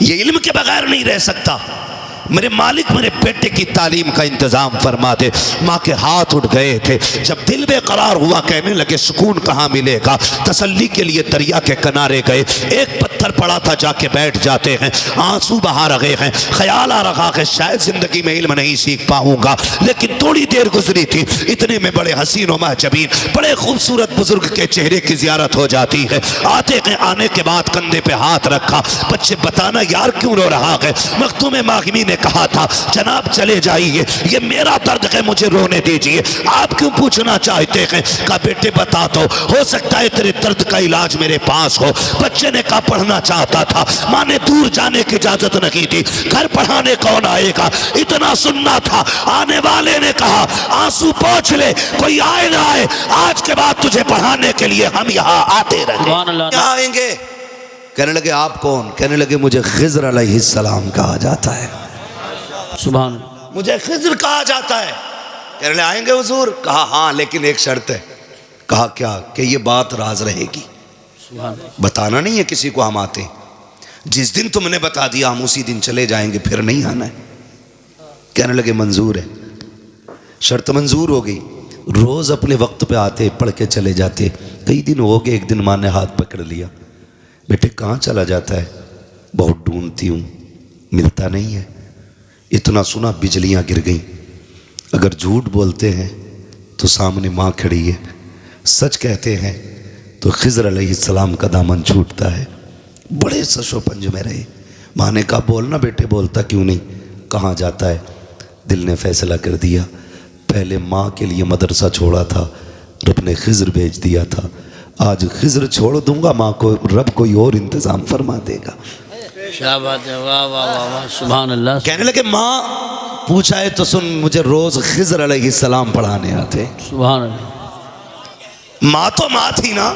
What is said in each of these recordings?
ये इल्म के बगैर नहीं रह सकता। मेरे मालिक मेरे बेटे की तालीम का इंतज़ाम फरमा दे। माँ के हाथ उठ गए थे। जब दिल बेकरार हुआ, कहने लगे सुकून कहाँ मिलेगा। तसल्ली के लिए दरिया के किनारे गए। एक पत्थर पड़ा था, जाके बैठ जाते हैं। आंसू बहा रहे हैं। ख्याल आ रहा है शायद ज़िंदगी में इल्म नहीं सीख पाऊंगा। लेकिन थोड़ी देर गुजरी थी, इतने में बड़े हसीन व महजबीन बड़े खूबसूरत बुजुर्ग के चेहरे की ज़ियारत हो जाती है। आते हैं, आने के बाद कंधे पे हाथ रखा। बच्चे बताना यार क्यों रो रहा है। मखदूम मागिमी ने कहा था जनाब चले जाइए, ये मेरा दर्द है, मुझे रोने दीजिए। आप क्यों पूछना चाहते हैं। कहा बेटे बता तो, हो सकता है तेरे दर्द का इलाज मेरे पास हो। बच्चे ने कहा पढ़ना चाहता था। माँ ने दूर जाने की इजाजत नहीं दी। घर पढ़ाने कौन आएगा, इतना सुनना था। आने वाले ने कहा आंसू पोंछ ले, कोई आए ना आए, आज के बाद तुझे पढ़ाने के लिए हम यहाँ आते रहेंगे। यहाँ आएंगे। कहने लगे आप कौन। कहने लगे मुझे खिज़्र अलैहिस्सलाम कहा जाता है। सुभान, मुझे खिज़्र कहा जाता है। कहने लगे आएंगे हुजूर। कहा हाँ, लेकिन एक शर्त है। कहा क्या। कि ये बात राज रहेगी, बताना नहीं है किसी को हम आते। जिस दिन तुमने बता दिया हम उसी दिन चले जाएंगे, फिर नहीं आना है। कहने लगे मंजूर है। शर्त मंजूर हो गई। रोज अपने वक्त पे आते, पढ़ के चले जाते। कई दिन हो गए, एक दिन माँ ने हाथ पकड़ लिया। बेटे कहाँ चला जाता है। बहुत ढूंढती हूँ, मिलता नहीं है। इतना सुना बिजलियां गिर गईं। अगर झूठ बोलते हैं तो सामने माँ खड़ी है, सच कहते हैं तो खिज़्र अलैहिस्सलाम का दामन छूटता है। बड़े सशोपंज में रहे। माँ ने कहा बोलना बेटे। बोलता क्यों नहीं। कहाँ जाता है। दिल ने फैसला कर दिया, पहले माँ के लिए मदरसा छोड़ा था, रब ने खिज़्र भेज दिया था। आज खिज़्र छोड़ दूंगा, माँ को रब कोई और इंतज़ाम फरमा देगा। शाबाश, वाह वाह वाह वाह, सुभान अल्लाह। कहने लगे माँ पूछा है तो सुन, मुझे रोज खिज़्र अलैहिस्सलाम पढ़ाने आते। सुभान अल्लाह। माँ तो माँ थी ना,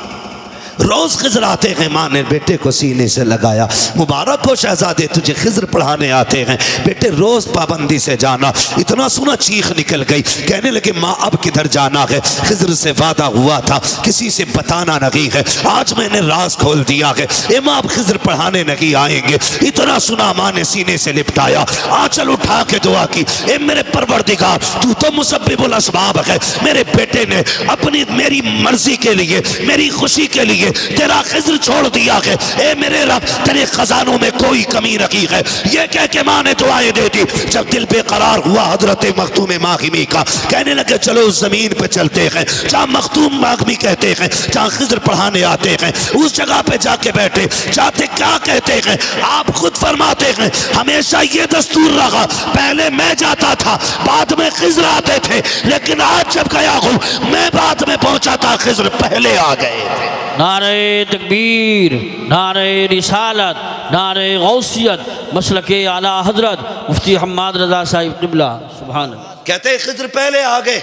रोज खिज़्र आते हैं। माँ ने बेटे को सीने से लगाया। मुबारक हो शहजादे, तुझे खिज़्र पढ़ाने आते हैं। बेटे रोज पाबंदी से जाना। इतना सुना चीख निकल गई। कहने लगे माँ अब किधर जाना है। खिज़्र से वादा हुआ था किसी से बताना नहीं है, आज मैंने राज खोल दिया है। ए माँ अब खिज़्र पढ़ाने नहीं आएंगे। इतना सुना माँ ने सीने से लिपटाया, आंचल उठा के दुआ की। ए मेरे परवरदिगार, तू तो मुसब्बिबुल असबाब है। मेरे बेटे ने अपनी मेरी मर्जी के लिए, मेरी खुशी के लिए तेरा खिज़्र छोड़ दिया है। ए मेरे रब, तेरे खजानों में कोई कमी नहीं है। ये कह के माँ ने दुआएं दे दी। जब दिल बेकरार हुआ हजरत मखदूम मागिमी का, कहने लगे चलो उस जमीन पे चलते हैं जहाँ मखदूम मागिमी कहते हैं, जहाँ खिज़्र पढ़ाने आते हैं। उस जगह पे जाके बैठे। जाते क्या कहते हैं, आप खुद फरमाते हैं हमेशा ये दस्तूर रहा, पहले मैं जाता था, बाद में खिज़्र आते थे, लेकिन आज जब गया हूँ मैं बाद में पहुंचा था, खिज़्र पहले आ गए थे। नारे तकबीर, नारे रिसालत, नारे गौसियत, मसलके आला हजरत मुफ्ती हम्माद रज़ा साहिब क़िबला। सुभान अल्लाह। कहते हैं खिज़्र पहले आ गए।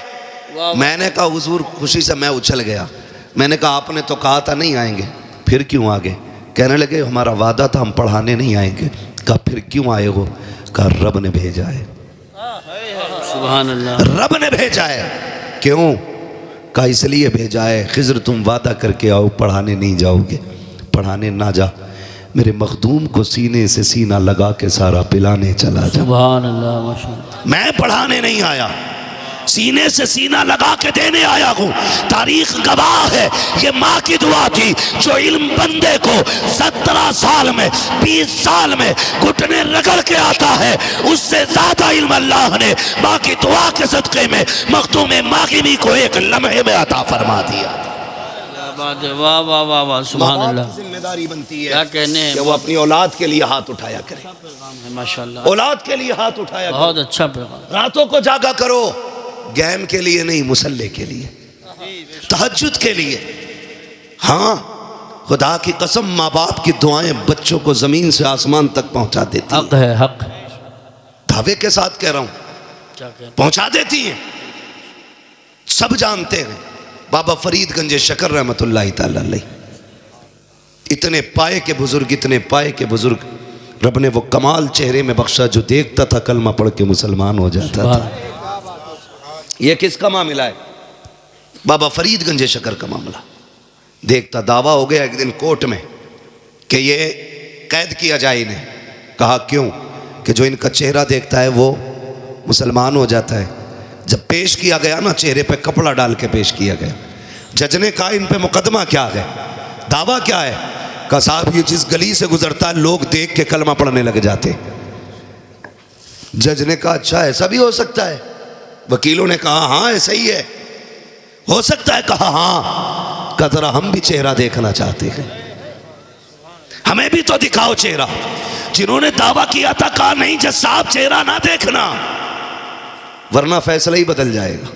मैंने कहा हुजूर, खुशी से मैं उछल गया। मैंने कहा आपने तो कहा था नहीं आएंगे, फिर क्यों आ गए। कहने लगे हमारा वादा था हम पढ़ाने नहीं आएंगे। कहा फिर क्यों आए हो। कहा रब ने भेजा है। सुभान अल्लाह। रब ने भेजा है। क्यों। कहा इसलिए भेजा है, खिज़्र तुम वादा करके आओ पढ़ाने नहीं जाओगे। पढ़ाने ना जा, मेरे मखदूम को सीने से सीना लगा के सारा पिलाने चला जा। सुभान अल्लाह, माशाअल्लाह। मैं पढ़ाने नहीं आया, सीने से सीना लगा के देने आया हूँ। तारीख गवाह है, ये माँ की दुआ थी। जो इल्म बंदे को 17 साल में, 20 साल में घुटने रगड़ के आता है, उससे ज्यादा इल्म अल्लाह ने माँ की दुआ के सदक़े में मखदूम मागिमी को एक लम्हे में अता फरमा दिया। वाह वाह वाह वाह, सुभान अल्लाह। जिम्मेदारी बनती है, क्या कहने हैं, कि वो अपनी औलाद के लिए हाथ उठाया करे। माशाअल्लाह, औलाद के लिए हाथ उठाया, बहुत अच्छा पैगाम। रातों को जागा करो, गेम के लिए नहीं, मुसल्ले के लिए, तहज्जुद के लिए। हाँ, खुदा की कसम, माँ बाप की दुआएं बच्चों को जमीन से आसमान तक पहुंचा देती हक है, हक। दावे के साथ कह रहा हूं, पहुंचा देती हैं। सब जानते हैं बाबा फरीदगंज शकर रहमतुल्लाहि तआला अलैह, इतने पाए के बुजुर्ग, इतने पाए के बुजुर्ग। रब ने वो कमाल चेहरे में बख्शा जो देखता था कलमा पढ़ के मुसलमान हो जाता था। ये किसका मामला है। बाबा फरीदगंज शकर का मामला। देखता दावा हो गया एक दिन कोर्ट में कि ये कैद किया जाए इन्हें। कहा क्यों? कि जो इनका चेहरा देखता है वो मुसलमान हो जाता है। जब पेश किया गया ना, चेहरे पे कपड़ा डाल के पेश किया गया। जज ने कहा इन पे मुकदमा क्या है, दावा क्या है? कहा साहब ये जिस गली से गुजरता है लोग देख के कलमा पढ़ने लग जाते। जज ने कहा अच्छा ऐसा भी हो सकता है? वकीलों ने कहा हाँ ऐसा ही है, हो सकता है। कहा हाँ। कहा जरा हम भी चेहरा देखना चाहते हैं, हमें भी तो दिखाओ चेहरा। जिन्होंने दावा किया था कहा नहीं जज साहब चेहरा ना देखना वरना फैसला ही बदल जाएगा।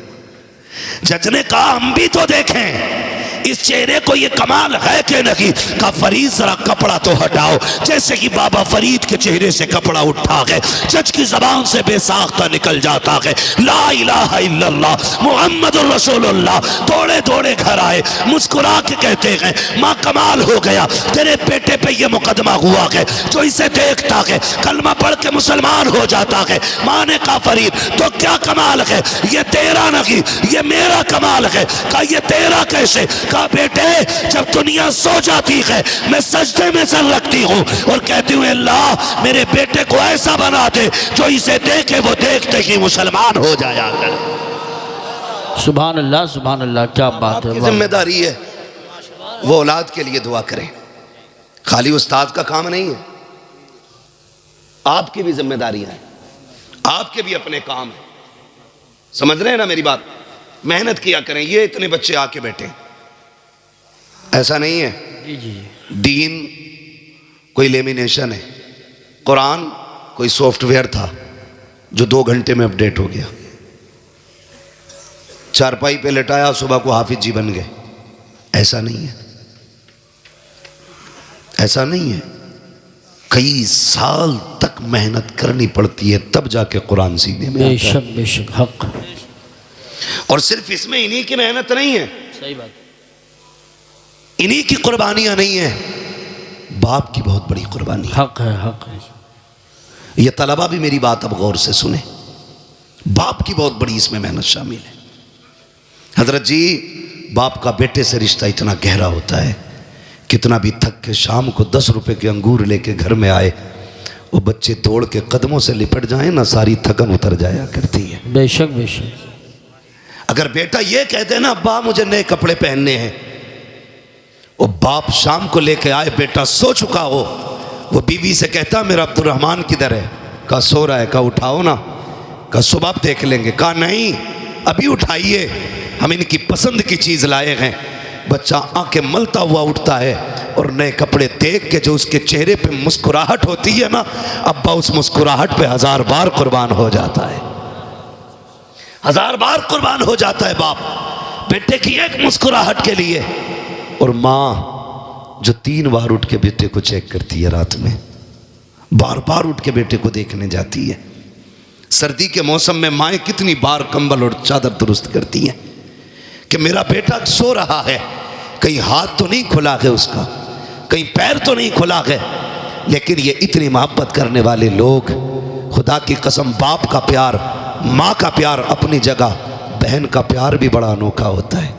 जज ने कहा हम भी तो देखें इस चेहरे को, ये कमाल है कि नहीं? का फरीद जरा कपड़ा तो हटाओ। जैसे कि बाबा फरीद के चेहरे से कपड़ा उठा है, जज की जबान से बेसाख्ता निकल जाता है ला इलाहा इल्लल्लाह मुहम्मदुर रसूलुल्लाह। दौड़े दौड़े घर आए, मुस्कुरा के कहते हैं माँ कमाल हो गया, तेरे बेटे पे ये मुकदमा हुआ है, जो इसे देखता है कलमा पढ़ के मुसलमान हो जाता है। माँ ने कहा फरीद तो क्या कमाल है? ये तेरा नहीं ये मेरा कमाल है। कहा ये तेरा कैसे? कहा बेटे जब दुनिया सो जाती है मैं सजदे में सर रखती हूँ और कहती हूँ अल्लाह मेरे बेटे को ऐसा बना दे जो इसे देखे वो देखते ही मुसलमान हो जाया करे। सुभान अल्लाह, क्या बात है। जिम्मेदारी है वो औलाद के लिए दुआ करें, खाली उस्ताद का काम नहीं है, आपकी भी जिम्मेदारियां हैं, आपके भी अपने काम है। समझ रहे हैं ना मेरी बात? मेहनत किया करें। ये इतने बच्चे आके बैठे, ऐसा नहीं है। जी जी। दीन कोई लेमिनेशन है, कुरान कोई सॉफ्टवेयर था जो 2 घंटे में अपडेट हो गया। चारपाई पे लेटाया सुबह को हाफिज जी बन गए, ऐसा नहीं है, ऐसा नहीं है। कई साल तक मेहनत करनी पड़ती है तब जाके कुरान सीने में आता है। बेशक बेशक हक। और सिर्फ इसमें इन्हीं की मेहनत नहीं है, सही बात, इन्हीं की कुर्बानियां नहीं है, बाप की बहुत बड़ी कुर्बानी है। हक है, हक है। ये तलबा भी मेरी बात अब गौर से सुने, बाप की बहुत बड़ी इसमें मेहनत शामिल है। हजरत जी बाप का बेटे से रिश्ता इतना गहरा होता है, कितना भी थक के शाम को 10 रुपए के अंगूर लेके घर में आए, वो बच्चे तोड़ के कदमों से लिपट जाए ना, सारी थकन उतर जाया करती है। बेशक बेशक। अगर बेटा ये कहते ना अब्बा मुझे नए कपड़े पहनने हैं, वो बाप शाम को लेके आए, बेटा सो चुका हो, वो बीवी से कहता मेरा अब्दुर्रहमान किधर है? कहा सो रहा है। कहा उठाओ ना। कहा सुबह देख लेंगे। कहा नहीं अभी उठाइए, हम इनकी पसंद की चीज़ लाए हैं। बच्चा आंखें मलता हुआ उठता है और नए कपड़े देख के जो उसके चेहरे पे मुस्कुराहट होती है ना, अब्बा उस मुस्कुराहट पे 1000 बार कुर्बान हो जाता है, 1000 बार कुर्बान हो जाता है बाप बेटे की एक मुस्कुराहट के लिए। और माँ जो 3 बार उठ के बेटे को चेक करती है रात में, बार बार उठ के बेटे को देखने जाती है। सर्दी के मौसम में माएँ कितनी बार कंबल और चादर दुरुस्त करती हैं कि मेरा बेटा सो रहा है, कहीं हाथ तो नहीं खुला है उसका, कहीं पैर तो नहीं खुला है। लेकिन ये इतनी मोहब्बत करने वाले लोग, खुदा की कसम बाप का प्यार, माँ का प्यार अपनी जगह, बहन का प्यार भी बड़ा अनोखा होता है।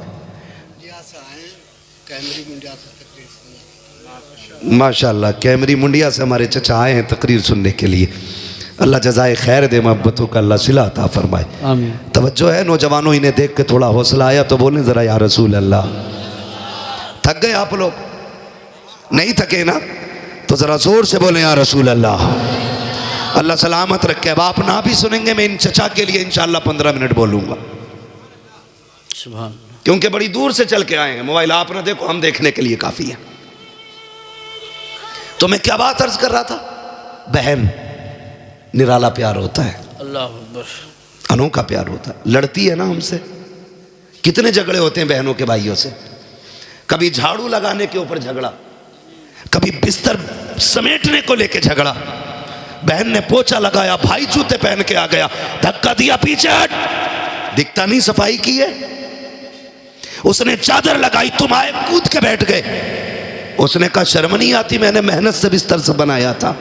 माशाल्लाह कैमरी मुंडिया से हमारे चचा आए हैं तकरीर सुनने के लिए। अल्लाह जज़ाए खैर दे, मोहब्बतों का अल्लाह सिला अता फरमाए। आमीन। तवज्जो है नौजवानों, इन्हें देख के थोड़ा हौसला आया तो बोलें ज़रा या रसूल अल्लाह। थक गए आप लोग? नहीं थके ना? तो ज़रा ज़ोर से बोलें या रसूल अल्लाह। अल्लाह सलामत रखे। अब आप ना भी सुनेंगे, मैं इन चचा के लिए इंशाअल्लाह 15 मिनट बोलूँगा, सुभान। क्योंकि बड़ी दूर से चल के आए हैं। मोबाइल आप ना देखो, हम देखने के लिए काफ़ी है। तो मैं क्या बात अर्ज कर रहा था? बहन निराला प्यार होता है, अल्लाह अकबर, अनोखा प्यार होता है। लड़ती है ना हमसे, कितने झगड़े होते हैं बहनों के भाइयों से। कभी झाड़ू लगाने के ऊपर झगड़ा, कभी बिस्तर समेटने को लेके झगड़ा। बहन ने पोछा लगाया, भाई जूते पहन के आ गया, धक्का दिया, पीछे हट, दिखता नहीं सफाई की है। उसने चादर लगाई, तुम आए कूद के बैठ गए। उसने कहा शर्म नहीं आती, मैंने मेहनत से बिस्तर से बनाया था,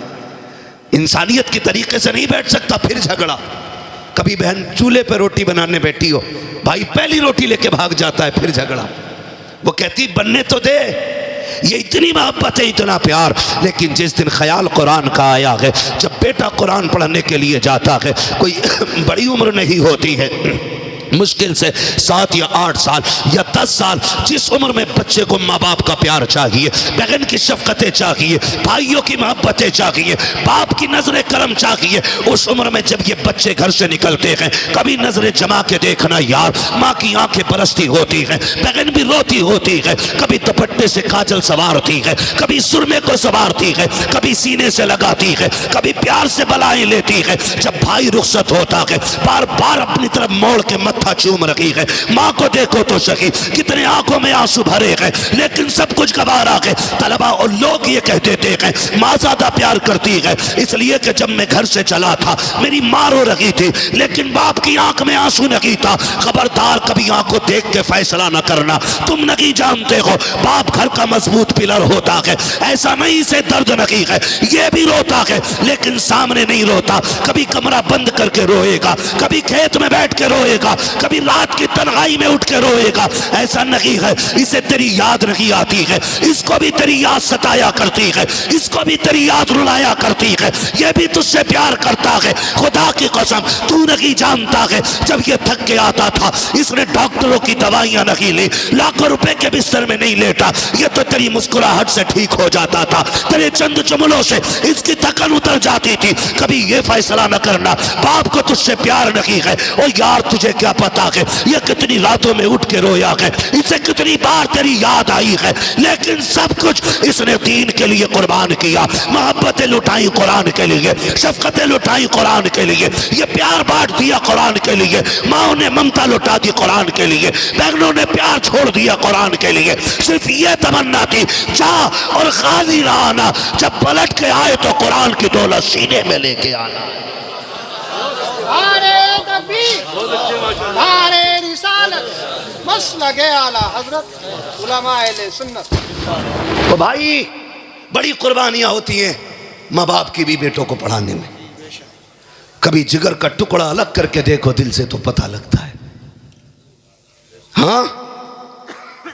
इंसानियत की तरीके से नहीं बैठ सकता। फिर झगड़ा। कभी बहन चूल्हे पर रोटी बनाने बैठी हो, भाई पहली रोटी लेके भाग जाता है, फिर झगड़ा। वो कहती बनने तो दे, ये इतनी मोहब्बत है, इतना प्यार। लेकिन जिस दिन ख्याल कुरान का आया है, जब बेटा कुरान पढ़ने के लिए जाता है, कोई बड़ी उम्र नहीं होती है, मुश्किल से 7 या 8 साल या 10 साल, जिस उम्र में बच्चे को माँ बाप का प्यार चाहिए, बहन की शफकतें चाहिए, भाइयों की मोहब्बतें चाहिए, बाप की नजर करम चाहिए, उस उम्र में जब ये बच्चे घर से निकलते हैं, कभी नजरें जमा के देखना यार, माँ की आंखें बरसती होती हैं, बहन भी रोती होती है, कभी दुपट्टे से काजल सवारती है, कभी सुरमे को सवारती है, कभी सीने से लगाती है, कभी प्यार से बलाएं लेती है। जब भाई रुखसत होता है, बार बार अपनी तरफ मोड़ के मत्था चूम रही है। माँ को देखो तो सही, कितने आंखों में आंसू भरे हैं, लेकिन सब कुछ गवारा है। तलबा और लोग ये कहते थे माँ ज्यादा प्यार करती है, इसलिए कि जब मैं घर से चला था मेरी माँ रो रही थी, लेकिन बाप की आंख में आंसू नहीं था। खबरदार कभी आंख को देख के फैसला न करना, तुम नहीं जानते हो बाप घर का मजबूत पिलर होता है। ऐसा नहीं से दर्द नहीं है, ये भी रोता है लेकिन सामने नहीं रोता। कभी कमरा बंद करके रोएगा, कभी खेत में बैठ के रोएगा, कभी रात की तन्हाई में उठ के रोएगा। ऐसा नहीं है इसे तेरी याद नहीं आती है, इसको भी तेरी याद सताया करती है, इसको भी तेरी याद रुलाया करती है, ये भी तुझसे प्यार करता है। खुदा की कसम तू नहीं जानता है, जब ये थक के आता था इसने डॉक्टरों की दवाइयां नहीं ली, लाखों रुपए के बिस्तर में नहीं लेटा, ये तो तेरी मुस्कुराहट से ठीक हो जाता था, तेरे चंद चुमलों से इसकी थकन उतर जाती थी। कभी ये फैसला न करना बाप को तुझसे प्यार नहीं है। और यार तुझे क्या पता है ये कितनी रातों में उठ के रोया है, इसे कितनी बार तेरी याद आई है, लेकिन सब कुछ इसने दीन के लिए कुर्बान किया। मोहब्बतें लुटाई कुरान के लिए, शफकतें लुटाई कुरान के लिए, ये प्यार बांट दिया कुरान के लिए, माओ ने ममता लुटा दी कुरान के लिए, बहनों ने प्यार छोड़ दिया कुरान के लिए। सिर्फ ये तमन्ना थी जा और खाली ना आना, जब पलट के आए तो कुरान की दौलत सीने में लेके आना। तो भाई बड़ी कुर्बानियां होती हैं माँ बाप की भी बेटों को पढ़ाने में। कभी जिगर का टुकड़ा अलग करके देखो दिल से तो पता लगता है, हाँ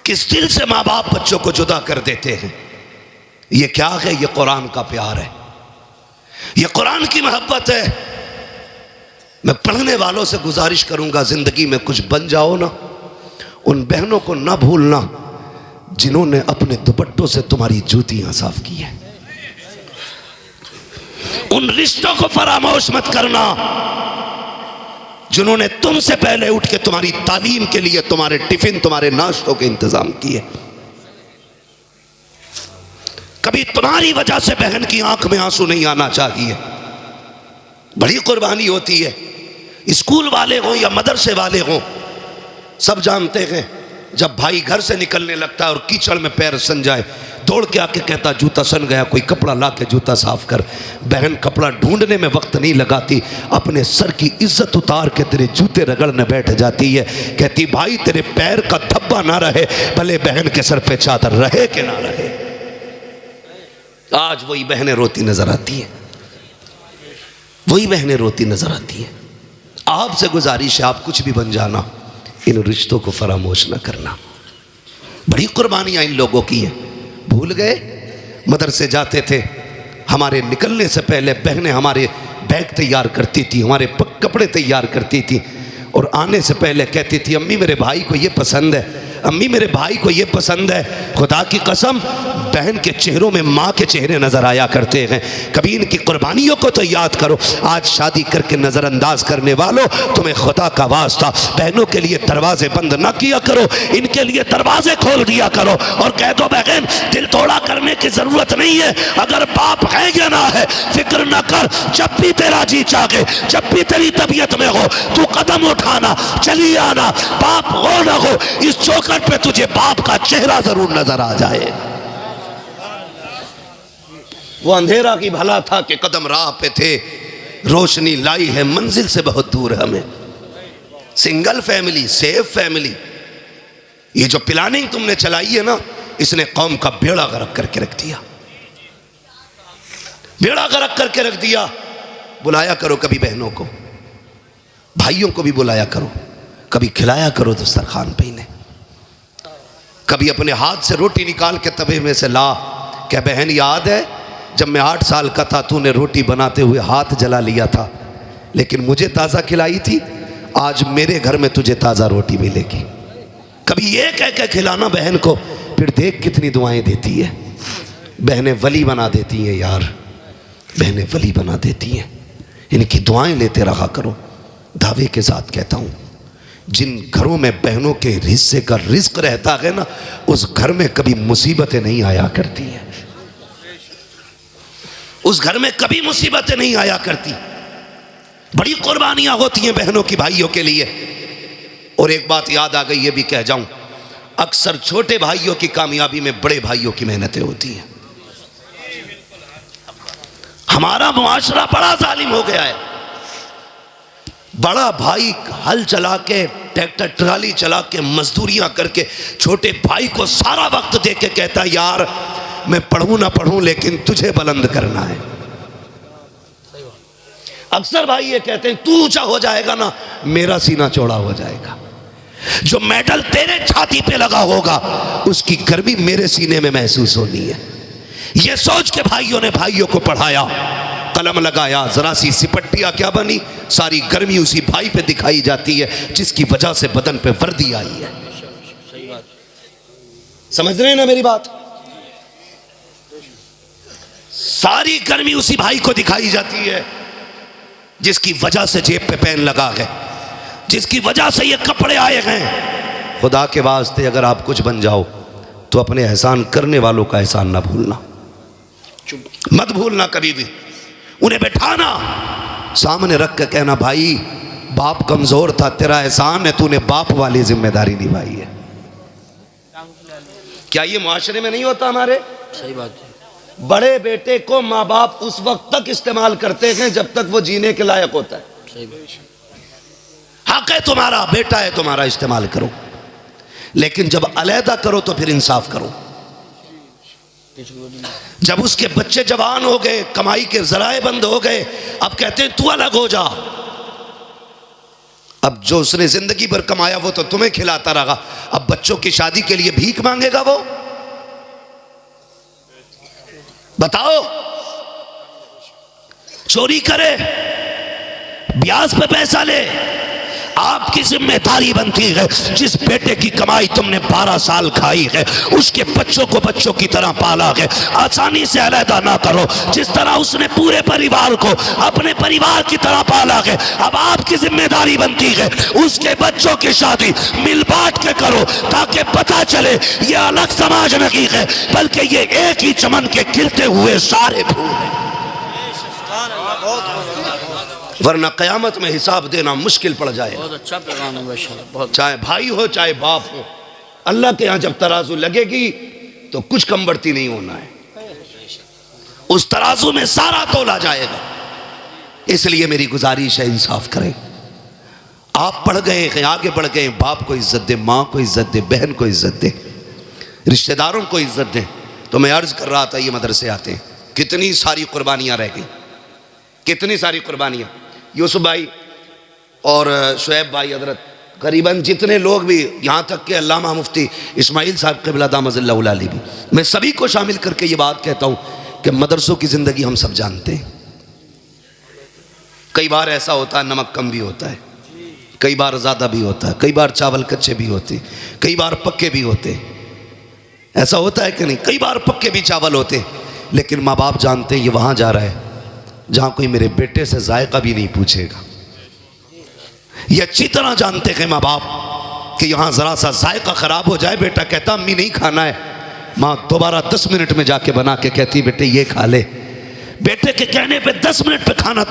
किस दिल से माँ बाप बच्चों को जुदा कर देते हैं। ये क्या है? ये कुरान का प्यार है, ये कुरान की मोहब्बत है। मैं पढ़ने वालों से गुजारिश करूंगा जिंदगी में कुछ बन जाओ ना, उन बहनों को ना भूलना जिन्होंने अपने दुपट्टों से तुम्हारी जूतियां साफ की है। उन रिश्तों को फरामोश मत करना जिन्होंने तुमसे पहले उठ के तुम्हारी तालीम के लिए तुम्हारे टिफिन, तुम्हारे नाश्तों के इंतजाम किए। कभी तुम्हारी वजह से बहन की आंख में आंसू नहीं आना चाहिए। बड़ी कुर्बानी होती है। स्कूल वाले हों या मदरसे वाले हों, सब जानते हैं जब भाई घर से निकलने लगता है और कीचड़ में पैर सन जाए, दौड़ के आके कहता जूता सन गया, कोई कपड़ा ला के जूता साफ कर। बहन कपड़ा ढूंढने में वक्त नहीं लगाती, अपने सर की इज्जत उतार के तेरे जूते रगड़ने बैठ जाती है। कहती भाई तेरे पैर का धब्बा ना रहे, भले बहन के सर पे चादर रहे कि ना रहे। आज वही बहनें रोती नजर आती है, वही बहनें रोती नजर आती है। आपसे गुजारिश है आप कुछ भी बन जाना, इन रिश्तों को फरामोश न करना। बड़ी कुर्बानियां इन लोगों की है। भूल गए मदरसे जाते थे, हमारे निकलने से पहले बहनें हमारे बैग तैयार करती थी, हमारे कपड़े तैयार करती थी, और आने से पहले कहती थी अम्मी मेरे भाई को ये पसंद है, अम्मी मेरे भाई को ये पसंद है। खुदा की कसम बहन के चेहरों में माँ के चेहरे नजर आया करते हैं। कभी इनकी कुर्बानियों को तो याद करो। आज शादी करके नज़रअंदाज करने वालों, तुम्हें खुदा का वास्ता बहनों के लिए दरवाजे बंद ना किया करो, इनके लिए दरवाजे खोल दिया करो और कह दो बहन दिल तोड़ा करने की जरूरत नहीं है, अगर बाप है या ना है फिक्र ना कर, जब भी तेरा जी चाहे, जब भी तेरी तबीयत में हो तू कदम उठाना, चली आना, बाप हो ना हो इस चौखट पे तुझे बाप का चेहरा जरूर नजर आ जाए। वो अंधेरा की भला था कि कदम राह पे थे, रोशनी लाई है मंजिल से बहुत दूर हमें। सिंगल फैमिली, सेफ फैमिली, ये जो प्लानिंग तुमने चलाई है ना, इसने कौम का बेड़ा गर्क करके रख दिया, बेड़ा गर्क करके रख दिया। बुलाया करो कभी बहनों को, भाइयों को भी बुलाया करो, कभी खिलाया करो दस्तरखान पे इन्हें, कभी अपने हाथ से रोटी निकाल के तवे में से ला, क्या बहन याद है जब मैं 8 साल का था तूने रोटी बनाते हुए हाथ जला लिया था, लेकिन मुझे ताज़ा खिलाई थी, आज मेरे घर में तुझे ताज़ा रोटी मिलेगी। कभी ये कह के खिलाना बहन को, फिर देख कितनी दुआएं देती है। बहनें वली बना देती हैं यार, बहनें वली बना देती हैं। इनकी दुआएं लेते रहा करो। दावे के साथ कहता हूँ, जिन घरों में बहनों के हिस्से का रिस्क रहता है ना, उस घर में कभी मुसीबतें नहीं आया करती हैं, उस घर में कभी मुसीबतें नहीं आया करती। बड़ी कुर्बानियां होती हैं बहनों की भाइयों के लिए। और एक बात याद आ गई, ये भी कह जाऊं, अक्सर छोटे भाइयों की कामयाबी में बड़े भाइयों की मेहनतें होती हैं। हमारा मुआशरा बड़ा जालिम हो गया है। बड़ा भाई हल चला के, ट्रैक्टर ट्राली चला के, मजदूरियां करके छोटे भाई को सारा वक्त दे के कहता, यार मैं पढ़ूं ना पढ़ूं लेकिन तुझे बुलंद करना है। अक्सर भाई ये कहते हैं, तू ऊंचा हो जाएगा ना मेरा सीना चौड़ा हो जाएगा। जो मेडल तेरे छाती पे लगा होगा उसकी गर्मी मेरे सीने में महसूस होनी है। ये सोच के भाइयों ने भाइयों को पढ़ाया, कलम लगाया, जरा सी सिपट्टिया क्या बनी, सारी गर्मी उसी भाई पे दिखाई जाती है जिसकी वजह से बदन पे वर्दी आई है। समझ रहे हैं ना मेरी बात? सारी गर्मी उसी भाई को दिखाई जाती है जिसकी वजह से जेब पे पेन लगा है, जिसकी वजह से ये कपड़े आए हैं। खुदा के वास्ते अगर आप कुछ बन जाओ तो अपने एहसान करने वालों का एहसान ना भूलना, मत भूलना कभी भी। उन्हें बैठाना, सामने रख के कहना, भाई बाप कमजोर था, तेरा एहसान है, तूने बाप वाली जिम्मेदारी निभाई है। क्या ये मुआशरे में नहीं होता हमारे? सही बात है। बड़े बेटे को माँ बाप उस वक्त तक इस्तेमाल करते हैं जब तक वो जीने के लायक होता है। सही बात। हक है तुम्हारा, बेटा है तुम्हारा, इस्तेमाल करो, लेकिन जब अलहदा करो तो फिर इंसाफ करो। जब उसके बच्चे जवान हो गए, कमाई के जराए बंद हो गए, अब कहते हैं तू अलग हो जा। अब जो उसने जिंदगी भर कमाया वो तो तुम्हें खिलाता रहा, अब बच्चों की शादी के लिए भीख मांगेगा वो? बताओ। चोरी करे, ब्याज पे पैसा ले, आपकी जिम्मेदारी बनती है। जिस बेटे की कमाई तुमने 12 साल खाई है उसके बच्चों को बच्चों की तरह पाला है, आसानी से अलहदा ना करो। जिस तरह उसने पूरे परिवार को अपने परिवार की तरह पाला है, अब आपकी जिम्मेदारी बनती है उसके बच्चों की शादी मिल बांट के करो, ताकि पता चले ये अलग समाज नहीं है बल्कि ये एक ही चमन के खिलते हुए सारे फूल हैं। वरना कयामत में हिसाब देना मुश्किल पड़ जाए। बहुत अच्छा पैगाम है माशाअल्लाह, बहुत। चाहे भाई हो चाहे बाप हो, अल्लाह के यहाँ जब तराजू लगेगी तो कुछ कम बढ़ती नहीं होना है, उस तराजू में सारा तोला जाएगा। इसलिए मेरी गुजारिश है, इंसाफ करें। आप पढ़ गए हैं, आगे बढ़ गए, बाप को इज्जत दे, माँ को इज्जत दे, बहन को इज्जत दे, रिश्तेदारों को इज्जत दे। तो मैं अर्ज कर रहा था, ये मदरसे आते हैं, कितनी सारी कुर्बानियाँ रह गई, कितनी सारी कुर्बानियाँ। यूसुफ भाई और शुएब भाई हजरत, करीबन जितने लोग भी, यहाँ तक के अल्लामा मुफ्ती इस्माइल साहब क़िबला दामज़िल्लहुल आली भी, मैं सभी को शामिल करके ये बात कहता हूँ कि मदरसों की ज़िंदगी हम सब जानते हैं। कई बार ऐसा होता है नमक कम भी होता है, कई बार ज़्यादा भी होता है, कई बार चावल कच्चे भी होते, कई बार पक्के भी होते। ऐसा होता है कि नहीं? कई बार पक्के भी चावल होते, लेकिन माँ बाप जानते हैं ये वहाँ जा रहा है जहाँ कोई मेरे बेटे से जायका भी नहीं पूछेगा। ये अच्छी तरह जानते हैं माँ बाप कि यहाँ ज़रा सा जायका ख़राब हो जाए, बेटा कहता अम्मी नहीं खाना है, माँ दोबारा 10 मिनट में जाके बना के कहती बेटे ये खा ले। बेटे के कहने पे 10 मिनट पे खाना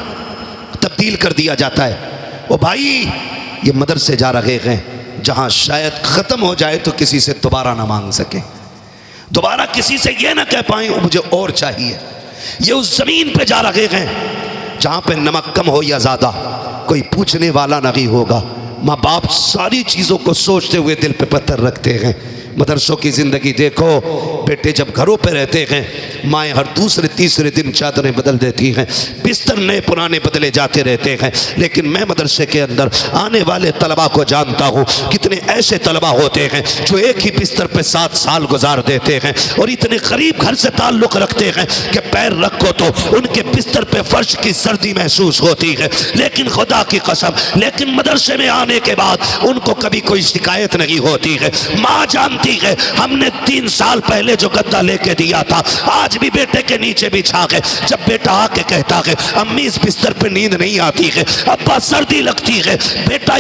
तब्दील कर दिया जाता है। वो भाई ये मदरसे जा रहे हैं जहाँ शायद ख़त्म हो जाए तो किसी से दोबारा ना मांग सके, दोबारा किसी से ये ना कह पाए मुझे और चाहिए। ये उस ज़मीन पे जा रहे हैं जहाँ पे नमक कम हो या ज़्यादा कोई पूछने वाला नहीं होगा। माँ बाप सारी चीज़ों को सोचते हुए दिल पे पत्थर रखते हैं, मदरसों की ज़िंदगी देखो, बेटे जब घरों पे रहते हैं माएँ हर दूसरे तीसरे दिन चादरें बदल देती हैं, बिस्तर नए पुराने बदले जाते रहते हैं। लेकिन मैं मदरसे के अंदर आने वाले तलबा को जानता हूँ, कितने ऐसे तलबा होते हैं जो एक ही बिस्तर पे 7 साल गुजार देते हैं और इतने करीब घर से ताल्लुक़ रखते हैं कि पैर रखो तो उनके बिस्तर पे फर्श की सर्दी महसूस होती है। लेकिन खुदा की कसम, लेकिन मदरसे में आने के बाद उनको कभी कोई शिकायत नहीं होती है। माँ जानती है हमने 3 साल पहले जो गद्दा लेके दिया था आज भी बेटे के नीचे बिछा के, जब बेटा आके कहता है अम्मी इस बिस्तर पे नींद नहीं आती है, अब्बा सर्दी लगती है, बेटा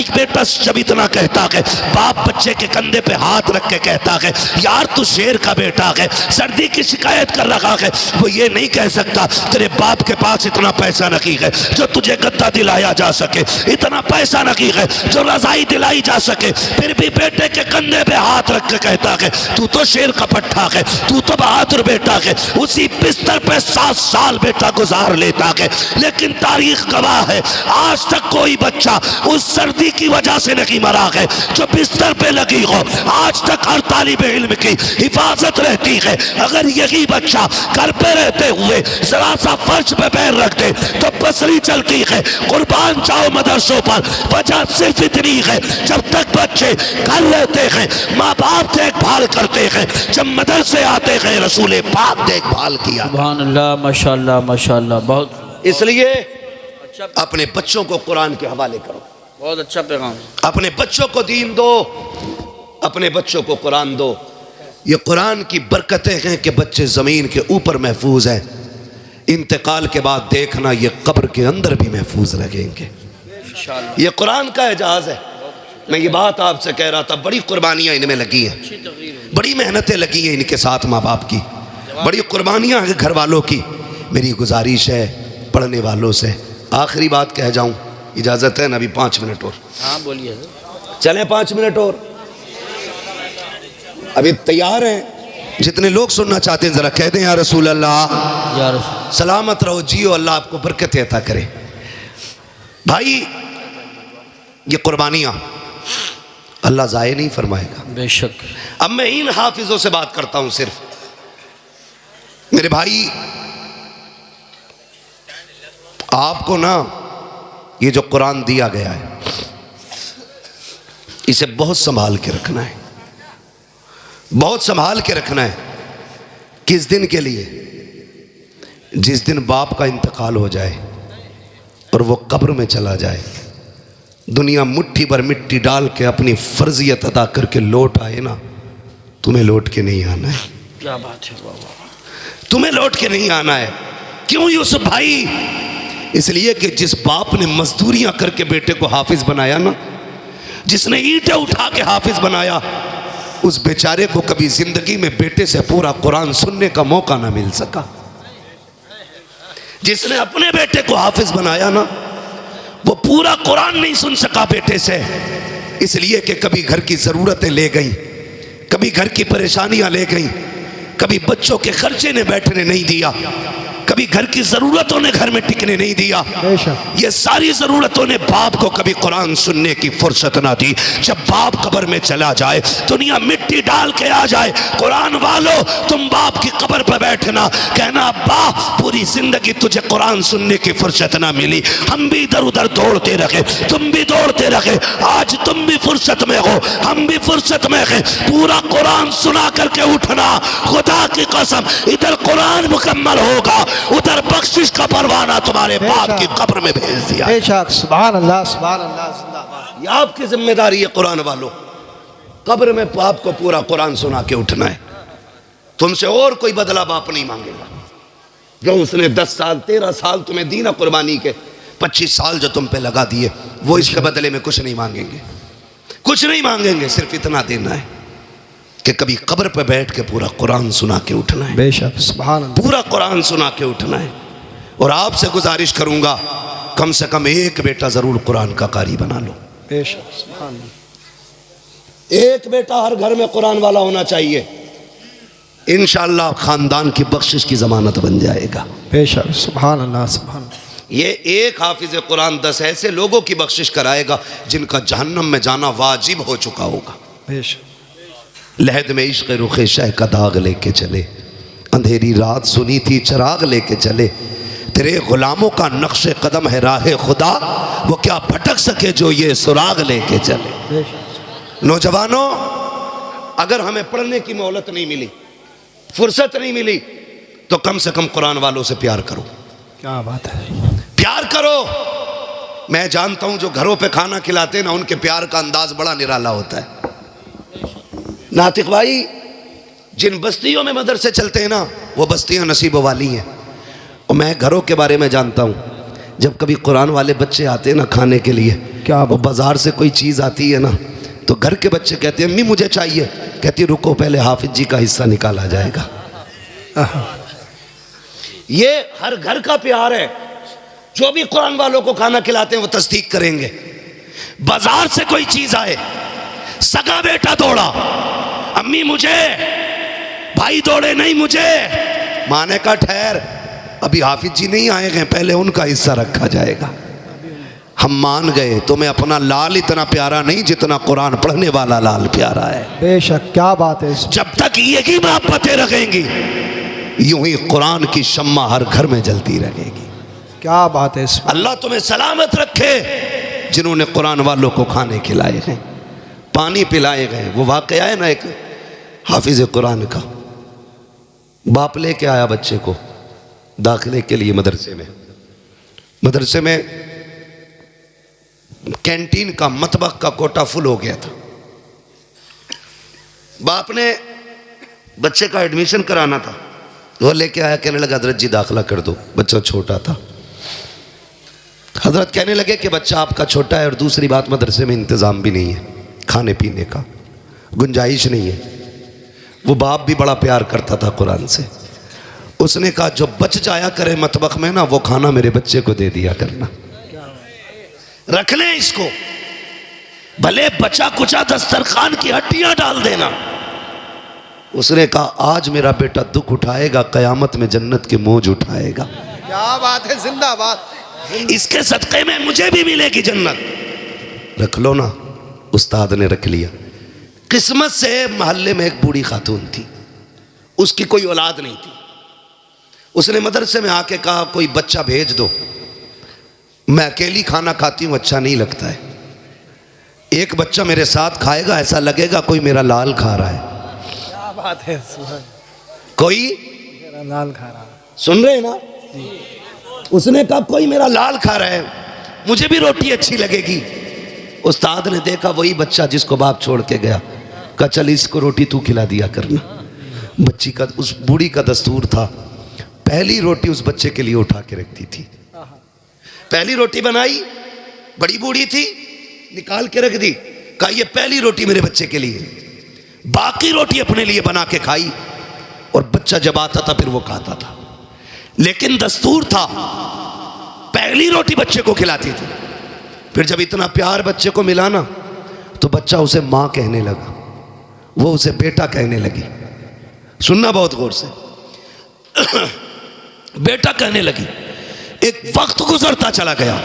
जब इतना कहता है बाप बच्चे के कंधे पे हाथ रख के कहता है यार तू शेर का बेटा है, सर्दी की शिकायत कर रहा है। वो ये नहीं कह सकता तेरे बाप के पास इतना पैसा नहीं है जो तुझे गद्दा दिलाया जा सके, इतना पैसा नहीं है जो रजाई दिलाई जा सके, फिर भी बेटे के कंधे पे हाथ रख के कहता है तू तो शेर का पट्टा है, तू तो बहादुर बेटा है। उसी बिस्तर पे 7 साल बेटा गुजार लेता है। लेकिन तारीख गवाह है आज तक कोई बच्चा उस सर्दी की वजह से नहीं मरा है जो बिस्तर पे लगी हो। आज तक हर तालिब इल्म की हिफाजत रहती है। अगर यही बच्चा घर पे रहते हुए जरा सा फर्श पे पैर रख दे तो बसरी चलती है। कुर्बान जाओ मदरसों पर, वजह सिर्फ इतनी है जब तक बच्चे घर रहते हैं माँ बाप देखभाल करते हैं, जब मदरसे आते हैं रसूल पाक देखभाल किया। सुभान अल्लाह, माशाअल्लाह माशाअल्लाह। बहुत इसलिए अपने बच्चों को कुरान के हवाले करो। बहुत अच्छा पैगाम। अपने बच्चों को दीन दो, अपने बच्चों को कुरान दो। ये कुरान की बरकतें हैं कि बच्चे ज़मीन के ऊपर महफूज हैं, इंतकाल के बाद देखना ये कब्र के अंदर भी महफूज रहेंगे। ये कुरान का एजाज़ है। मैं ये बात आपसे कह रहा था, बड़ी कुर्बानियाँ इनमें लगी हैं, बड़ी मेहनतें लगी हैं इनके साथ माँ बाप की, बड़ी कुर्बानियाँ हैं घर वालों की। मेरी गुजारिश है पढ़ने वालों से, आखिरी बात कह जाऊँ, इजाज़त है ना? अभी 5 मिनट और। हाँ बोलिए। चलें 5 मिनट और, अभी तैयार हैं? जितने लोग सुनना चाहते हैं ज़रा कह दें या रसूल अल्लाह, या रसूल। सलामत रहो, जियो, अल्लाह आपको बरकत अता करे। भाई ये कुर्बानियाँ अल्लाह ज़ाये नहीं फरमाएगा, बेशक। अब मैं इन हाफिज़ों से बात करता हूँ सिर्फ। मेरे भाई आपको ना ये जो कुरान दिया गया है इसे बहुत संभाल के रखना है, बहुत संभाल के रखना है। किस दिन के लिए? जिस दिन बाप का इंतकाल हो जाए और वो कब्र में चला जाए, दुनिया मुट्ठी भर मिट्टी डाल के अपनी फर्जियत अदा करके लौट आए ना, तुम्हें लौट के नहीं आना है। क्या बात है बाबा, तुम्हें लौट के नहीं आना है। क्यों यूसुफ भाई? इसलिए कि जिस बाप ने मजदूरियां करके बेटे को हाफिज बनाया ना, जिसने ईंटें उठा के हाफिज बनाया, उस बेचारे को कभी जिंदगी में बेटे से पूरा कुरान सुनने का मौका ना मिल सका। जिसने अपने बेटे को हाफिज बनाया ना, वो पूरा कुरान नहीं सुन सका बेटे से, इसलिए कि कभी घर की ज़रूरतें ले गई, कभी घर की परेशानियां ले गई, कभी बच्चों के खर्चे ने बैठने नहीं दिया, कभी घर की ज़रूरतों ने घर में टिकने नहीं दिया। ये सारी ज़रूरतों ने बाप को कभी कुरान सुनने की फुर्सत ना दी। जब बाप कब्र में चला जाए, दुनिया मिट्टी डाल के आ जाए, कुरान वालों तुम बाप की कब्र पर बैठना, कहना अब्बा पूरी ज़िंदगी तुझे कुरान सुनने की फुर्सत ना मिली, हम भी इधर उधर दौड़ते रहे, तुम भी दौड़ते रहे, आज तुम भी फुर्सत में हो, हम भी फुर्सत में हैं, पूरा कुरान सुना करके उठना। खुदा की कसम, इधर कुरान मुकम्मल होगा, उधर बख्शिश का परवाना तुम्हारे बाप की कब्र में भेज दिया। सुभान अल्लाह, सुभान अल्लाह, जिंदाबाद। ये आपकी जिम्मेदारी है कुरान वालों, कब्र में बाप को पूरा कुरान सुना के उठना है। तुमसे और कोई बदला बाप नहीं मांगेगा। जो उसने 10 साल 13 साल तुम्हें दी ना कुर्बानी के, 25 साल जो तुम पे लगा दिए, वो इसके बदले में कुछ नहीं मांगेंगे, कुछ नहीं मांगेंगे। सिर्फ इतना देना है कि कभी कब्र पे बैठ के पूरा कुरान सुना के उठना है। बेशक, सुभान अल्लाह, पूरा कुरान सुना के उठना है। और आपसे गुजारिश करूंगा कम से कम एक बेटा जरूर कुरान का कारी बना लो। बेशक, सुभान अल्लाह। एक बेटा हर घर में कुरान वाला होना चाहिए, इंशाअल्लाह खानदान की बख्शिश की जमानत बन जाएगा। बेशक, सुभान अल्लाह, सुभान। ये एक हाफिज कुरान 10 ऐसे लोगों की बख्शिश कराएगा जिनका जहन्नम में जाना वाजिब हो चुका होगा। बेशक, लहद में इश्क़ रुख़ शह का दाग लेके चले, अंधेरी रात सुनी थी चिराग लेके चले, तेरे गुलामों का नक्श कदम है राह खुदा, वो क्या भटक सके जो ये सुराग लेके चले। नौजवानों, अगर हमें पढ़ने की मोहलत नहीं मिली, फुर्सत नहीं मिली, तो कम से कम कुरान वालों से प्यार करो। क्या बात है। प्यार करो। मैं जानता हूं जो घरों पे खाना खिलाते हैं ना, उनके प्यार का अंदाज बड़ा निराला होता है। नातिक भाई, जिन बस्तियों में मदरसे चलते हैं ना, वो बस्तियां नसीब वाली हैं। और मैं घरों के बारे में जानता हूं, जब कभी कुरान वाले बच्चे आते हैं ना खाने के लिए, क्या वो बाजार से कोई चीज़ आती है ना, तो घर के बच्चे कहते हैं अम्मी मुझे चाहिए, कहती रुको पहले हाफिज जी का हिस्सा निकाला जाएगा। ये हर घर का प्यार है। जो भी कुरान वालों को खाना खिलाते हैं वो तस्दीक करेंगे। बाजार से कोई चीज आए, सगा बेटा दौड़ा, अम्मी मुझे, भाई दौड़े नहीं मुझे, माने का ठहर, अभी हाफिज जी नहीं आए हैं, पहले उनका हिस्सा रखा जाएगा। हम मान गए, तुम्हें अपना लाल इतना प्यारा नहीं जितना कुरान पढ़ने वाला लाल प्यारा है। बेशक, क्या बात है। जब तक यही मोहब्बतें रखेंगी, यूं ही कुरान की शम्मा हर घर में जलती रहेगी। क्या बात है। अल्लाह तुम्हें सलामत रखे जिन्होंने कुरान वालों को खाने खिलाए हैं, पानी पिलाए गए। वो वाकया है ना एक हाफिज कुरान का, बाप लेके आया बच्चे को दाखिले के लिए मदरसे में। मदरसे में कैंटीन का मतबख का कोटा फुल हो गया था। बाप ने बच्चे का एडमिशन कराना था, वो लेके आया, कहने लगा हजरत जी दाखिला कर दो। बच्चा छोटा था। हजरत कहने लगे कि बच्चा आपका छोटा है और दूसरी बात मदरसे में इंतज़ाम भी नहीं है, खाने पीने का गुंजाइश नहीं है। वो बाप भी बड़ा प्यार करता था कुरान से। उसने कहा जो बच जाया करे मतबख में ना, वो खाना मेरे बच्चे को दे दिया करना, रख ले इसको, भले बचा कुचा दस्तरखान की हड्डियां डाल देना। उसने कहा आज मेरा बेटा दुख उठाएगा, कयामत में जन्नत के मौज उठाएगा। क्या बात है। जिंदाबाद। इसके सदक़े में मुझे भी मिलेगी जन्नत, रख लो ना। उस्ताद ने रख लिया। किस्मत से मोहल्ले में एक बूढ़ी खातून थी, उसकी कोई औलाद नहीं थी। उसने मदरसे में आके कहा कोई बच्चा भेज दो, मैं अकेली खाना खाती हूँ, अच्छा नहीं लगता है। एक बच्चा मेरे साथ खाएगा, ऐसा लगेगा कोई मेरा लाल खा रहा है। क्या बात है। कोई मेरा लाल खा रहा है। सुन रहे हैं ना। उसने कहा कोई मेरा लाल खा रहा है, मुझे भी रोटी अच्छी लगेगी। उस्ताद ने देखा वही बच्चा जिसको बाप छोड़ के गया, कहा चल इसको रोटी तू खिला दिया करना। बच्ची का, उस बूढ़ी का दस्तूर था, पहली रोटी उस बच्चे के लिए उठा के रखती थी। पहली रोटी बनाई, बड़ी बूढ़ी थी, निकाल के रख दी, कहा ये पहली रोटी मेरे बच्चे के लिए। बाकी रोटी अपने लिए बना के खाई, और बच्चा जब आता था फिर वो खाता था। लेकिन दस्तूर था, पहली रोटी बच्चे को खिलाती थी। फिर जब इतना प्यार बच्चे को मिला ना, तो बच्चा उसे माँ कहने लगा, वो उसे बेटा कहने लगी। सुनना बहुत गौर से। बेटा कहने लगी। एक वक्त गुजरता चला गया,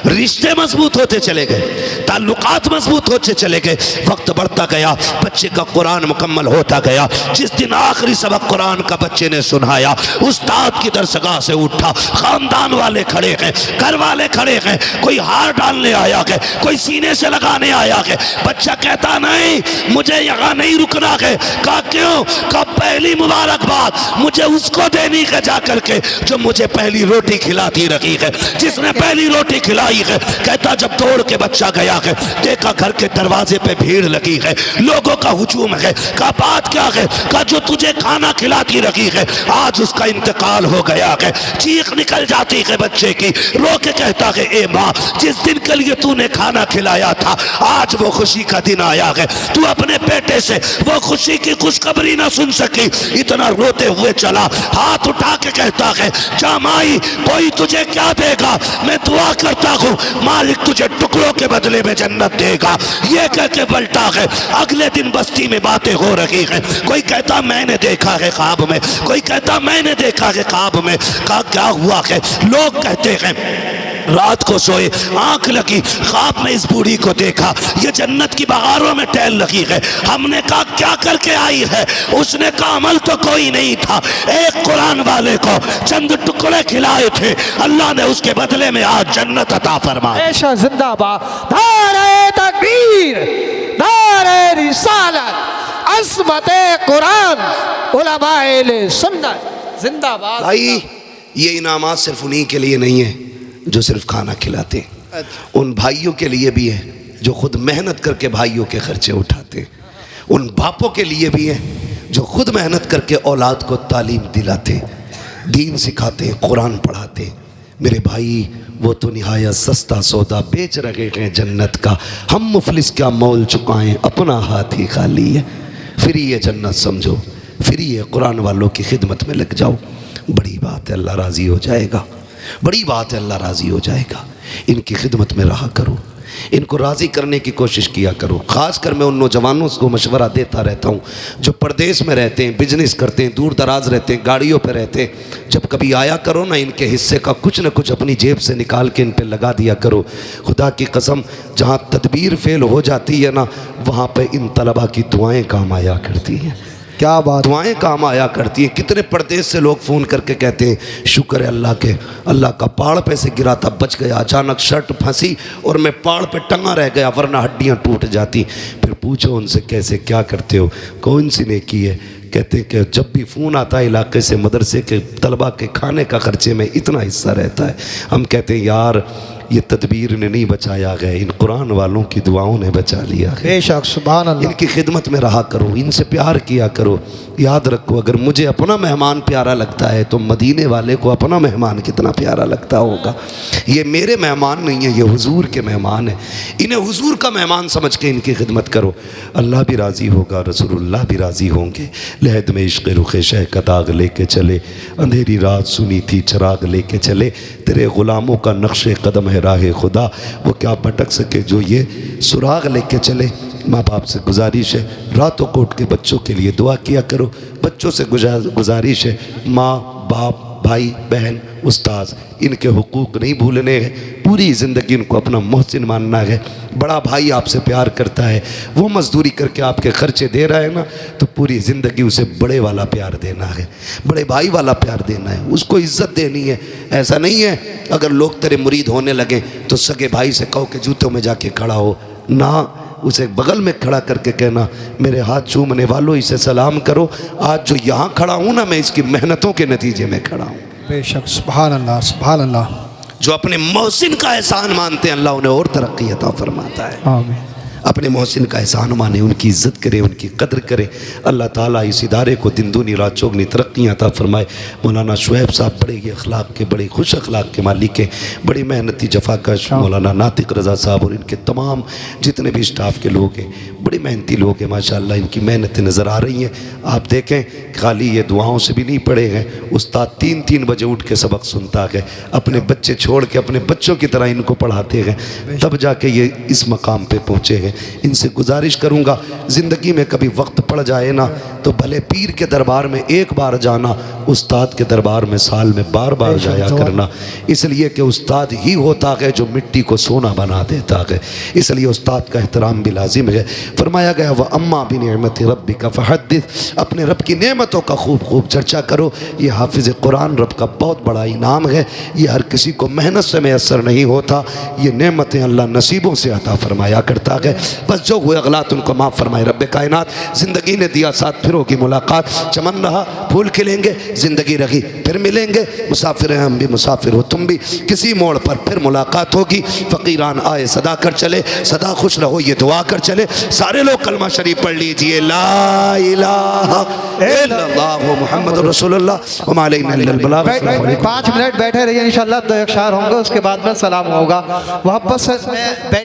रिश्ते मजबूत होते चले गए, ताल्लुकात मजबूत होते चले गए, वक्त बढ़ता गया, बच्चे का कुरान मुकम्मल होता गया। जिस दिन आखिरी सबक कुरान का बच्चे ने सुनाया, उस्ताद की दरसगाह से उठा, खानदान वाले खड़े हैं, घर वाले खड़े हैं, कोई हार डालने आया है, कोई सीने से लगाने आया है। बच्चा कहता नहीं मुझे यहाँ नहीं रुकना है। कहा क्यों? कहा पहली मुबारकबाद मुझे उसको देनी है जा करके जो मुझे पहली रोटी खिलाती रही है, जिसने पहली रोटी खिलाई है। कहता जब दौड़ के बच्चा गया है, देखा घर के दरवाजे पे भीड़ लगी है, लोगों का हुजूम है। कहा बात क्या है? कहा जो तुझे खाना खिलाती रही है आज उसका इंतकाल हो गया है। चीख निकल जाती है बच्चे की, रो के कहता है ए माँ, जिस दिन के लिए तूने खाना खिलाया था आज वो खुशी का दिन आया है, तू अपने बेटे से वो खुशी की खुशखबरी ना सुन सकी, इतना रोते हुए चला, हाथ उठा के कहता है जा माई कोई तुझे क्या देगा, मैं दुआ करता हूँ मालिक तुझे टुकड़ों के बदले में जन्नत देगा। ये कह के पलटा है। अगले दिन बस्ती में बातें हो रही हैं, कोई कहता मैंने देखा है ख्वाब में, कोई कहता मैंने देखा है ख्वाब में। कहा क्या हुआ है? लोग कहते हैं रात को सोए, आंख लगी, ख्वाब में इस बूढ़ी को देखा, ये जन्नत की बगारों में टहल लगी है। हमने कहा क्या करके आई है? उसने कहा अमल तो कोई नहीं था, एक कुरान वाले को चंद टुकड़े खिलाए थे, अल्लाह ने उसके बदले में आज जन्नत अता फरमाई। ऐशा जिंदाबाद, नारे तकबीर, नारे रिसालत, अज़मत कुरान, उलमाए सुन्नत जिंदाबाद। भाई ये इनामात सिर्फ उन्हीं के लिए नहीं है जो सिर्फ खाना खिलाते, उन भाइयों के लिए भी है जो खुद मेहनत करके भाइयों के खर्चे उठाते, उन बापों के लिए भी है जो खुद मेहनत करके औलाद को तालीम दिलाते, दीन सिखाते, कुरान पढ़ाते। मेरे भाई वो तो निहायत सस्ता सौदा बेच रहे हैं जन्नत का, हम मुफलिस क्या मोल चुकाएं, अपना हाथ ही खाली है। फिर ये जन्नत समझो, फिर ये कुरान वालों की खिदमत में लग जाओ, बड़ी बात है, अल्लाह राज़ी हो जाएगा, बड़ी बात है, अल्लाह राज़ी हो जाएगा। इनकी खिदमत में रहा करो, इनको राज़ी करने की कोशिश किया करो। ख़ास कर मैं उन नौजवानों को मशवरा देता रहता हूँ जो परदेश में रहते हैं, बिजनेस करते हैं, दूर दराज रहते हैं, गाड़ियों पर रहते हैं, जब कभी आया करो ना, इनके हिस्से का कुछ न कुछ अपनी जेब से निकाल के इन पर लगा दिया करो। खुदा की कसम, जहाँ तदबीर फेल हो जाती है ना, वहाँ पर इन तलबा की दुआएँ काम आया करती हैं, क्या बात, दुआएं काम आया करती हैं। कितने परदेश से लोग फ़ोन करके कहते हैं शुक्र है अल्लाह के, अल्लाह का पहाड़ पे से गिरा था, बच गया, अचानक शर्ट फंसी और मैं पहाड़ पे टंगा रह गया, वरना हड्डियां टूट जाती। फिर पूछो उनसे कैसे क्या करते हो, कौन सी नेकी है? कहते हैं कि जब भी फ़ोन आता है इलाके से, मदरसे के तलबा के खाने का खर्चे में इतना हिस्सा रहता है। हम कहते हैं यार ये तदबीर ने नहीं बचाया गया, इन कुरान वालों की दुआओं ने बचा लिया है। बेशक, सुभान अल्लाह। इनकी खिदमत में रहा करो, इनसे प्यार किया करो। याद रखो, अगर मुझे अपना मेहमान प्यारा लगता है तो मदीने वाले को अपना मेहमान कितना प्यारा लगता होगा। ये मेरे मेहमान नहीं है, ये हुजूर के मेहमान है, इन्हें हुजूर का मेहमान समझ के इनकी खिदमत करो। अल्लाह भी राज़ी होगा, रसूलुल्लाह भी राज़ी होंगे। लहद में इश्क़ रुख़ शह का दाग लेके चले, अंधेरी रात सुनी थी चराग लेके चले, तेरे ग़ुलामों का नक्शे कदम है राह खुदा, वो क्या भटक सके जो ये सुराग लेके चले। माँ बाप से गुजारिश है, रातों को उठ के बच्चों के लिए दुआ किया करो। बच्चों से गुजारिश है, माँ बाप, भाई बहन, उस्ताद, इनके हुकूक नहीं भूलने हैं, पूरी ज़िंदगी इनको अपना मोहसिन मानना है। बड़ा भाई आपसे प्यार करता है, वो मजदूरी करके आपके खर्चे दे रहा है ना, तो पूरी ज़िंदगी उसे बड़े वाला प्यार देना है, बड़े भाई वाला प्यार देना है, उसको इज़्ज़त देनी है। ऐसा नहीं है अगर लोग तेरे मुरीद होने लगे तो सगे भाई से कहो कि जूतों में जाके खड़ा हो ना, उसे बगल में खड़ा करके कहना मेरे हाथ चूमने वालों इसे सलाम करो, आज जो यहाँ खड़ा हूँ ना मैं इसकी मेहनतों के नतीजे में खड़ा हूँ। बेशक, सुभान अल्लाह, सुभान अल्लाह। जो अपने मोहसिन का एहसान मानते हैं अल्लाह उन्हें और तरक्की अता फरमाता है। आमीन। अपने मोहसिन का एहसान माने, उनकी इज़्ज़त करें, उनकी कदर करें। अल्लाह ताला इस इदारे को दिन दूनी रात चौगनी तरक्की अता फरमाए। मौलाना शुएब साहब बड़े ही अखलाक के, बड़े खुश अखलाक के मालिक हैं, बड़ी मेहनती जफाकश। मौलाना नातिक रज़ा साहब और इनके तमाम जितने भी स्टाफ के लोग हैं बड़े मेहनती लोग हैं माशाअल्लाह, इनकी मेहनतें नज़र आ रही हैं। आप देखें खाली ये दुआओं से भी नहीं पड़े हैं, उस्ताद 3-3 बजे उठ के सबक सुनता है, अपने बच्चे छोड़ के अपने बच्चों की तरह इनको पढ़ाते हैं, तब जाके ये इस मकाम पे पहुँचे हैं। इनसे गुजारिश करूँगा ज़िंदगी में कभी वक्त पड़ जाए ना तो भले पीर के दरबार में एक बार जाना, उस्ताद के दरबार में साल में बार बार जाया करना, इसलिए कि उस्ताद ही होता है जो मिट्टी को सोना बना देता है। इसलिए उस्ताद का एहतराम भी लाजिम है। फरमाया गया वह अम्मा भी नेमत रब्बिका फहद्दिस, अपने रब की नेमतों का खूब खूब चर्चा करो। ये हाफिज़ कुरान रब का बहुत बड़ा इनाम है, ये हर किसी को मेहनत से मैसर नहीं होता, ये नेमतें अल्लाह नसीबों से अता फरमाया करता है। बस जो हुए अगलात उनको माफ़ फरमाए रब कायनात। ज़िंदगी ने दिया साथ फिर होगी मुलाकात, चमन रहा फूल खिलेंगे, ज़िंदगी रही फिर मिलेंगे, मुसाफिर हैं हम भी मुसाफिर हो तुम भी, किसी मोड़ पर फिर मुलाकात होगी। फ़कीरान आए सदा कर चले, सदा खुश रहो ये दुआ कर चले। सारे लोग कलमा शरीफ पढ़ लीजिए, ला इलाहा इल्लल्लाह मुहम्मदुर रसूलुल्लाह व मा अलैना इल्लल बलाग। 5 मिनट बैठे रहिए, इंशाअल्लाह तो एक शार होंगे, उसके बाद में सलाम होगा। वापस